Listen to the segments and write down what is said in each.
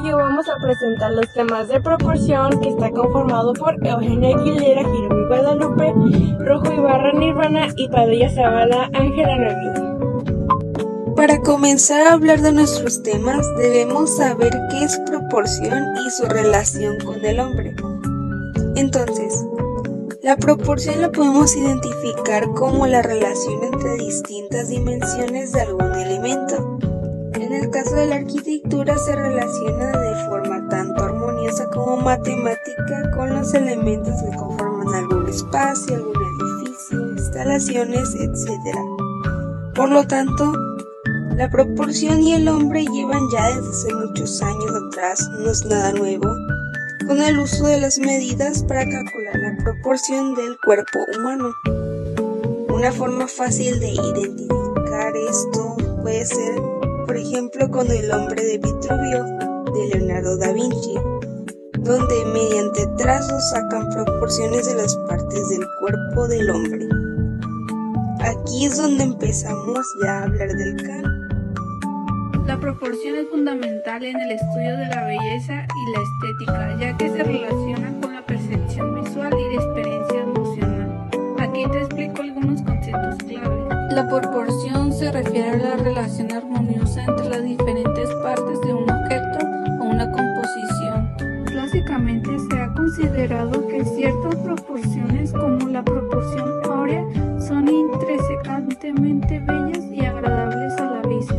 que vamos a presentar los temas de proporción, que está conformado por Eugenia Aguilera, Jeremy Guadalupe, Rojo Ibarra, Nirvana y Padilla Zavala, Ángela Noemí. Para comenzar a hablar de nuestros temas, debemos saber qué es proporción y su relación con el hombre. Entonces, la proporción la podemos identificar como la relación entre distintas dimensiones de algún elemento. En el caso de la arquitectura se relaciona de forma tanto armoniosa como matemática con los elementos que conforman algún espacio, algún edificio, instalaciones, etc. Por lo tanto, la proporción y el hombre llevan ya desde hace muchos años atrás, no es nada nuevo, con el uso de las medidas para calcular la proporción del cuerpo humano. Una forma fácil de identificar esto puede ser, por ejemplo, con el hombre de Vitruvio, de Leonardo da Vinci, donde mediante trazos sacan proporciones de las partes del cuerpo del hombre. Aquí es donde empezamos ya a hablar del canon. La proporción es fundamental en el estudio de la belleza y la estética, ya que se relaciona con la percepción visual y la experiencia emocional. Aquí te explico algunos conceptos clave. La proporción se refiere a la relación armoniosa entre las diferentes partes de un objeto o una composición. Clásicamente se ha considerado que ciertas proporciones, como la proporción áurea, son intrínsecamente bellas y agradables a la vista.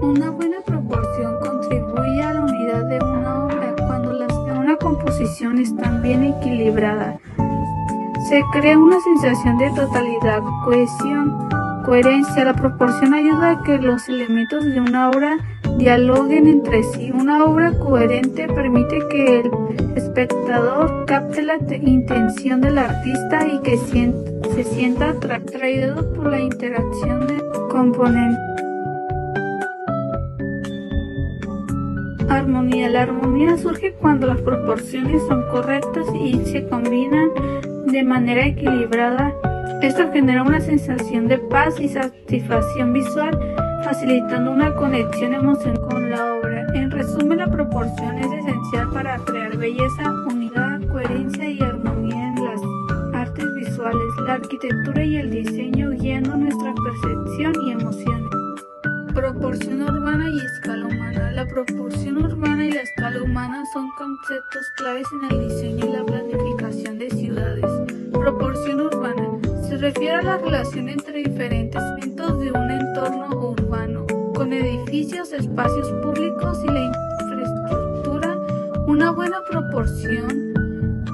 Una buena proporción contribuye a la unidad de una obra cuando las de una composición están bien equilibradas. Se crea una sensación de totalidad, cohesión, coherencia. La proporción ayuda a que los elementos de una obra dialoguen entre sí. Una obra coherente permite que el espectador capte la intención del artista y que se sienta atraído por la interacción de componentes. Armonía. La armonía surge cuando las proporciones son correctas y se combinan de manera equilibrada. Esto genera una sensación de paz y satisfacción visual, facilitando una conexión emocional con la obra. En resumen, la proporción es esencial para crear belleza, unidad, coherencia y armonía en las artes visuales, la arquitectura y el diseño, guiando nuestra percepción y emociones. Proporción urbana y escala humana. La proporción urbana y la escala humana son conceptos claves en el diseño y la planificación de ciudades. Proporción urbana se refiere a la relación entre diferentes elementos de un entorno urbano, con edificios, espacios públicos y la infraestructura. Una buena proporción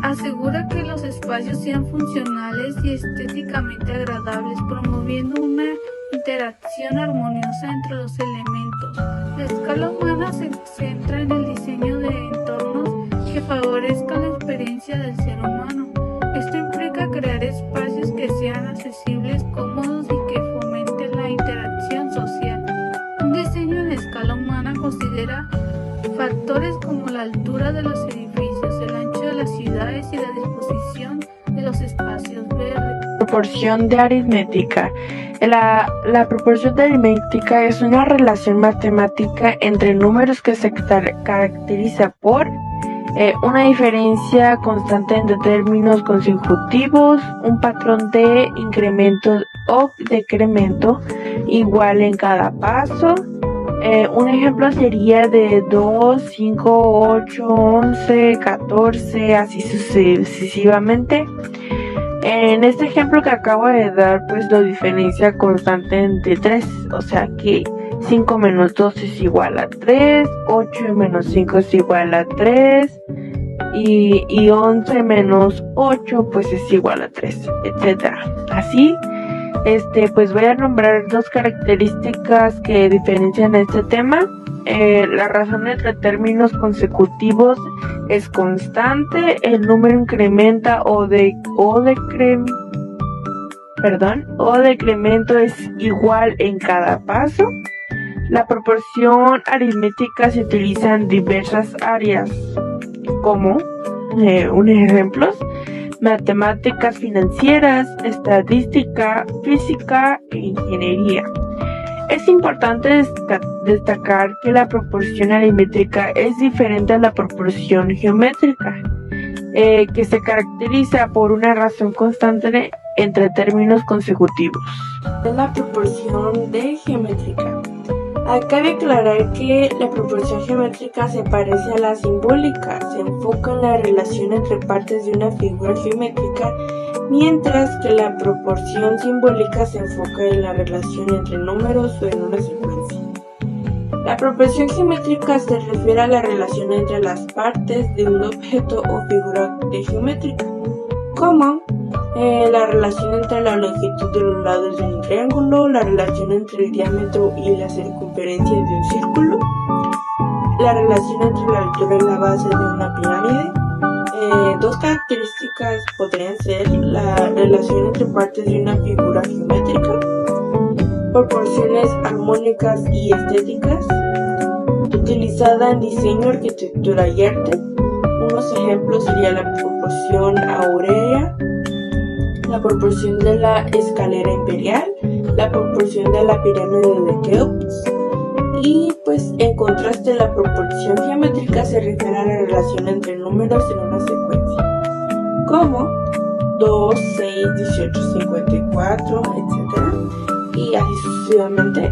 asegura que los espacios sean funcionales y estéticamente agradables, promoviendo una interacción armoniosa entre los elementos. La escala humana se centra en el diseño de entornos que favorezcan la experiencia del ser humano. Esto implica crear espacios que sean accesibles, cómodos y que fomenten la interacción social. Un diseño en escala humana considera factores como la altura de los edificios, el ancho de las ciudades y la disposición de los espacios verdes. Proporción de aritmética. La proporción de aritmética es una relación matemática entre números que se caracteriza por una diferencia constante entre términos consecutivos, un patrón de incremento o decremento igual en cada paso. Un ejemplo sería de 2, 5, 8, 11, 14, así sucesivamente. En este ejemplo que acabo de dar, pues la diferencia constante entre 3, o sea que 5 menos 2 es igual a 3, 8 menos 5 es igual a 3, y 11 menos 8 pues es igual a 3, etc. Así, pues voy a nombrar dos características que diferencian este tema. La razón entre términos consecutivos es constante, el número incrementa o decremento es igual en cada paso. La proporción aritmética se utiliza en diversas áreas, como ejemplos: matemáticas financieras, estadística, física e ingeniería. Es importante destacar que la proporción arimétrica es diferente a la proporción geométrica, que se caracteriza por una razón constante entre términos consecutivos. Es la proporción geométrica. Cabe aclarar que la proporción geométrica se parece a la simbólica, se enfoca en la relación entre partes de una figura geométrica, mientras que la proporción simbólica se enfoca en la relación entre números o en una secuencia. La proporción geométrica se refiere a la relación entre las partes de un objeto o figura geométrica, como la relación entre la longitud de los lados de un triángulo, la relación entre el diámetro y la circunferencia de un círculo, la relación entre la altura y la base de una pirámide. Dos características podrían ser la relación entre partes de una figura geométrica, proporciones armónicas y estéticas, utilizada en diseño, arquitectura y arte. Unos ejemplos serían la proporción áurea, la proporción de la escalera imperial, la proporción de la pirámide de Keops. Y pues en contraste, la proporción geométrica se refiere a la relación entre números en una secuencia, como 2, 6, 18, 54, etc. Y así sucesivamente.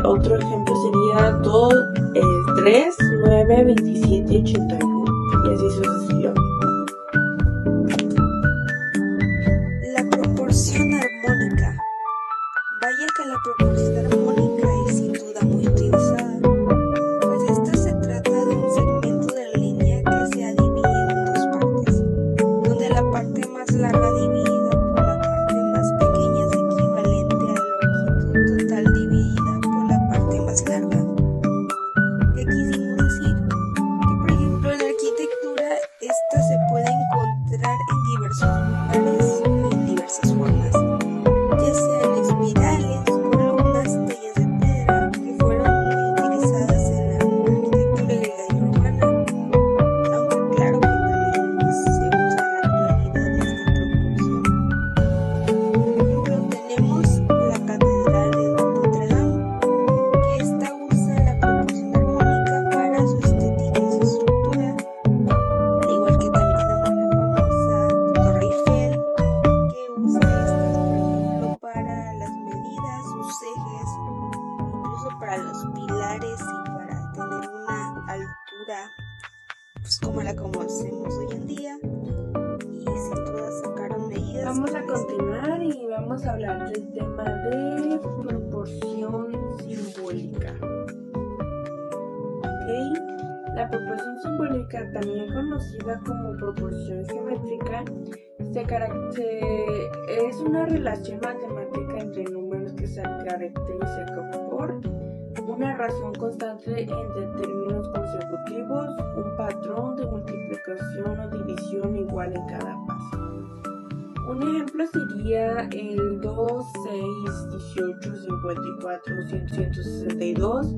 Otro ejemplo sería 2, 3, 9, 27, 81 y así sucesivamente. La proporción armónica. Vaya que la proporción armónica es sin duda muy utilizada, pues esta se trata de un segmento de la línea que se ha dividido en dos partes, donde la parte más larga dividida por la parte más pequeña es equivalente a la longitud total dividida por la parte más larga. ¿Qué quisimos decir? Que por ejemplo en la arquitectura esta se puede encontrar en diversos lugares, en diversas formas, ya sean espirales, columnas, tallas de piedra, que fueron muy utilizadas en la arquitectura griega y romana, aunque claro que también se usa en la actualidad esta proporción. Por ejemplo, tenemos la Catedral de Notre Dame, que esta usa la proporción armónica para su estética y su estructura, al igual que también tenemos la famosa Torre Eiffel, que usa estas, por ejemplo, para las medidas, sus ejes, incluso para los pilares y para tener una altura pues como la conocemos hoy en día, y sin duda sacaron medidas. Vamos a con esto. continuar y vamos a hablar del tema de proporción simbólica. La proporción simbólica, también conocida como proporción geométrica, es una relación matemática entre números que se caracteriza por una razón constante entre términos consecutivos, un patrón de multiplicación o división igual en cada paso. Un ejemplo sería el 2, 6, 18, 54, 162.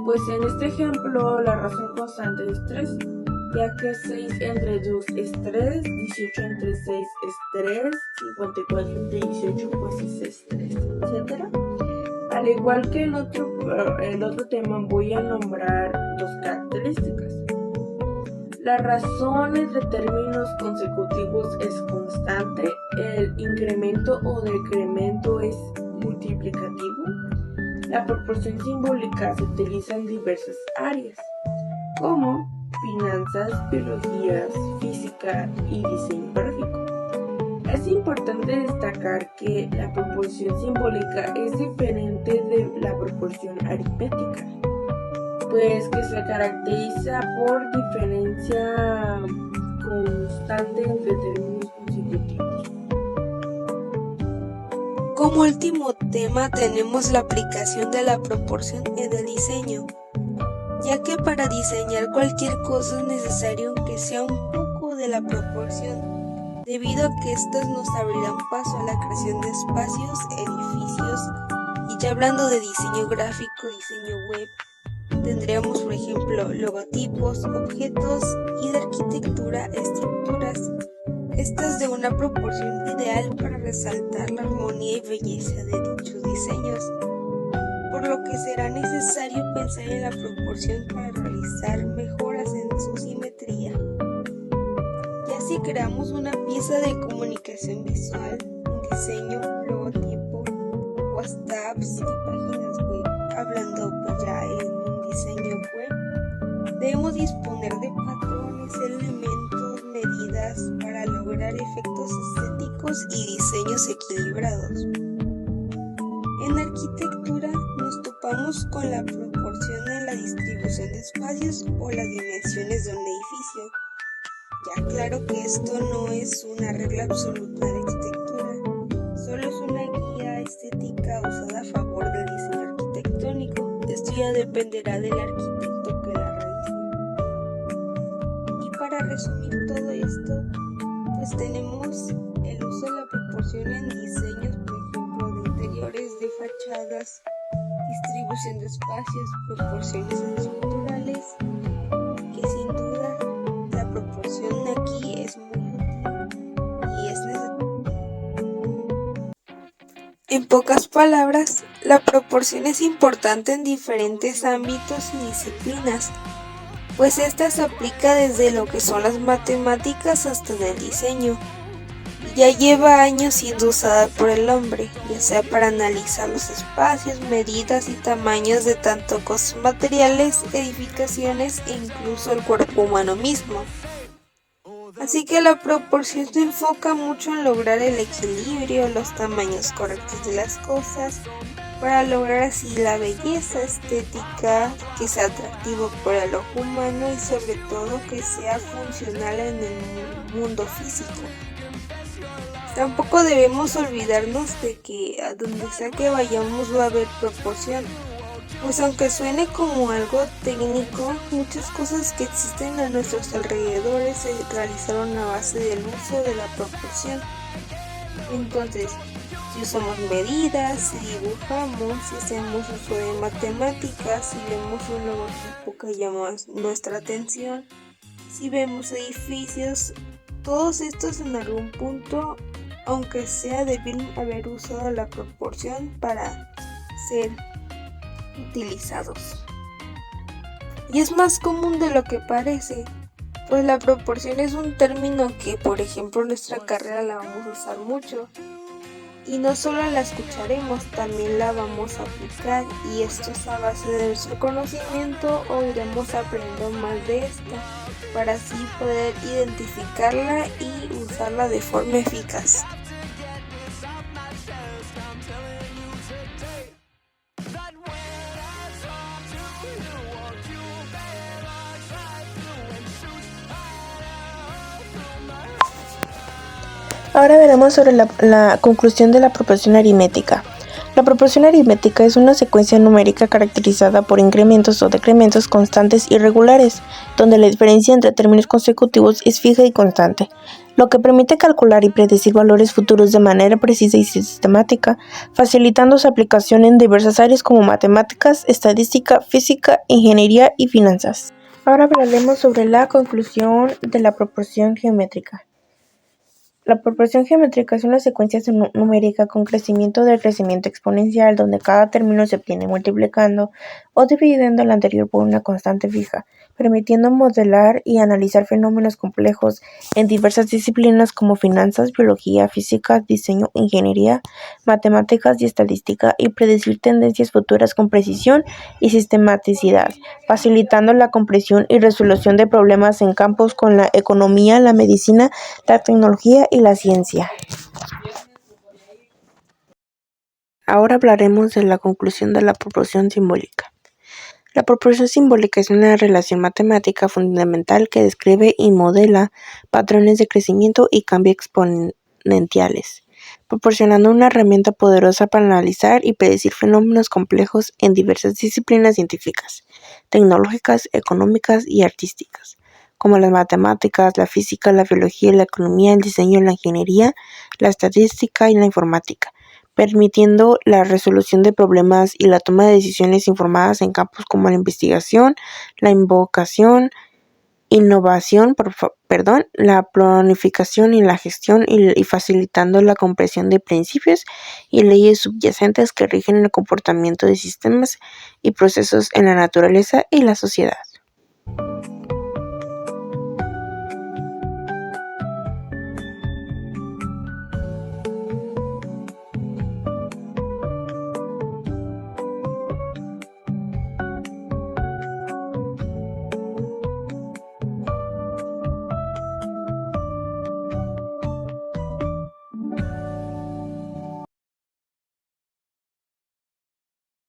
Pues en este ejemplo la razón constante es 3, ya que 6 entre 2 es 3, 18 entre 6 es 3, 54 entre 18 pues es 3, etc. Al igual que el otro tema, voy a nombrar dos características. La razón entre términos consecutivos es constante, el incremento o decremento es multiplicativo. La proporción simbólica se utiliza en diversas áreas, como finanzas, biologías, física y diseño gráfico. Es importante destacar que la proporción simbólica es diferente de la proporción aritmética, pues que se caracteriza por diferencia constante entre términos consecutivos. Como último tema tenemos la aplicación de la proporción en el diseño, ya que para diseñar cualquier cosa es necesario que sea un poco de la proporción, debido a que estas nos abrirán paso a la creación de espacios, edificios, y ya hablando de diseño gráfico, diseño web, tendríamos por ejemplo logotipos, objetos y de arquitectura, estructuras. Estas de una proporción ideal para resaltar la armonía y belleza de dichos diseños. por lo que será necesario pensar en la proporción para realizar mejoras en su simetría. Ya si creamos una pieza de comunicación visual, un diseño, logotipo, WhatsApps y páginas web, hablando pues ya en un diseño web, debemos disponer de patrones, elementos, medidas para lograr efectos estéticos y diseños equilibrados. En arquitectura nos topamos con la proporción en la distribución de espacios o las dimensiones de un edificio. Ya claro que esto no es una regla absoluta de arquitectura, solo es una guía estética usada a favor del diseño arquitectónico. Esto ya dependerá del arquitecto que la realice. Y para resumir todo esto, pues tenemos el uso de la proporción en diseños, por ejemplo, de interiores, de fachadas, distribución de espacios, proporciones estructurales, que sin duda la proporción aquí es muy útil y es necesaria. En pocas palabras, la proporción es importante en diferentes ámbitos y disciplinas, pues esta se aplica desde lo que son las matemáticas hasta en el diseño. Ya lleva años siendo usada por el hombre, ya sea para analizar los espacios, medidas y tamaños de tanto cosas materiales, edificaciones e incluso el cuerpo humano mismo. Así que la proporción se enfoca mucho en lograr el equilibrio, los tamaños correctos de las cosas, para lograr así la belleza estética, que sea atractivo para el ojo humano y sobre todo que sea funcional en el mundo físico. Tampoco debemos olvidarnos de que a donde sea que vayamos va a haber proporción, pues aunque suene como algo técnico, muchas cosas que existen a nuestros alrededores se realizaron a base del uso de la proporción. Entonces, si usamos medidas, si dibujamos, si hacemos uso de matemáticas, si vemos un logotipo que llama nuestra atención, si vemos edificios, todos estos en algún punto, aunque sea, deben haber usado la proporción para ser utilizados. Y es más común de lo que parece, pues la proporción es un término que, por ejemplo, en nuestra carrera la vamos a usar mucho. Y no solo la escucharemos, también la vamos a aplicar, y esto es a base de nuestro conocimiento o iremos aprendiendo más de esta, para así poder identificarla y usarla de forma eficaz. Ahora veremos sobre la conclusión de la proporción aritmética. La proporción aritmética es una secuencia numérica caracterizada por incrementos o decrementos constantes y regulares, donde la diferencia entre términos consecutivos es fija y constante, lo que permite calcular y predecir valores futuros de manera precisa y sistemática, facilitando su aplicación en diversas áreas como matemáticas, estadística, física, ingeniería y finanzas. Ahora hablaremos sobre la conclusión de la proporción geométrica. La proporción geométrica es una secuencia numérica con crecimiento del crecimiento exponencial, donde cada término se obtiene multiplicando o dividiendo el anterior por una constante fija, permitiendo modelar y analizar fenómenos complejos en diversas disciplinas como finanzas, biología, física, diseño, ingeniería, matemáticas y estadística, y predecir tendencias futuras con precisión y sistematicidad, facilitando la comprensión y resolución de problemas en campos como la economía, la medicina, la tecnología y la ciencia. Ahora hablaremos de la conclusión de la proporción simbólica. La proporción simbólica es una relación matemática fundamental que describe y modela patrones de crecimiento y cambio exponenciales, proporcionando una herramienta poderosa para analizar y predecir fenómenos complejos en diversas disciplinas científicas, tecnológicas, económicas y artísticas, como las matemáticas, la física, la biología, la economía, el diseño, la ingeniería, la estadística y la informática, permitiendo la resolución de problemas y la toma de decisiones informadas en campos como la investigación, la invocación, innovación, la planificación y la gestión y facilitando la comprensión de principios y leyes subyacentes que rigen el comportamiento de sistemas y procesos en la naturaleza y la sociedad.